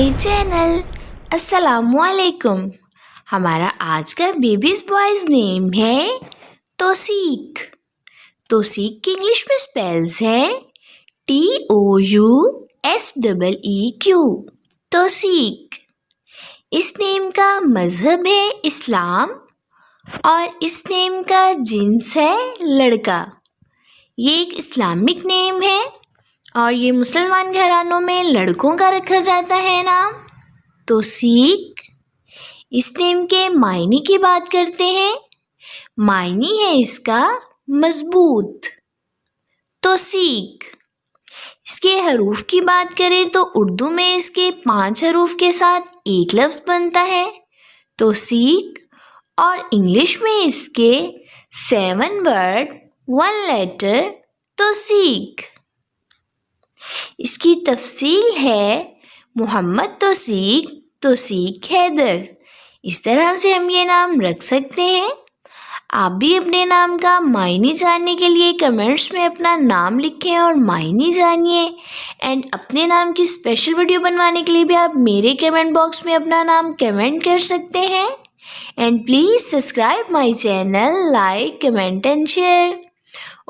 My channel. अस्सलामुअलैकुम। हमारा आज का बेबीज बॉयज नेम है तौसीक। तौसीक की इंग्लिश में स्पेल्स है TOUSEEQ। तौसीक। इस नेम का मज़हब है इस्लाम और इस नेम का जिन्स है लड़का। ये एक इस्लामिक नेम है और ये मुसलमान घरानों में लड़कों का रखा जाता है नाम तौसीक। इस नेम के मायने की बात करते हैं। मायने है इसका मजबूत। तौसीक। इसके हरूफ की बात करें तो उर्दू में इसके 5 हरूफ के साथ एक लफ्ज़ बनता है तौसीक, और इंग्लिश में इसके 7 वर्ड 1 लेटर तौसीक। इसकी तफसील है मोहम्मद तौसीक, तौसीक हैदर। इस तरह से हम ये नाम रख सकते हैं। आप भी अपने नाम का मायने जानने के लिए कमेंट्स में अपना नाम लिखें और मायने जानिए। एंड अपने नाम की स्पेशल वीडियो बनवाने के लिए भी आप मेरे कमेंट बॉक्स में अपना नाम कमेंट कर सकते हैं। And please subscribe my channel, like, comment and share.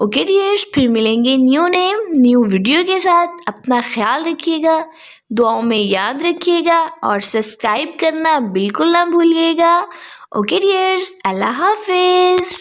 Okay dears, फिर मिलेंगे न्यू नेम न्यू वीडियो के साथ। अपना ख्याल रखिएगा, दुआओं में याद रखिएगा और सब्सक्राइब करना बिल्कुल ना भूलिएगा। ओके डियर्स, अल्लाह हाफिज़।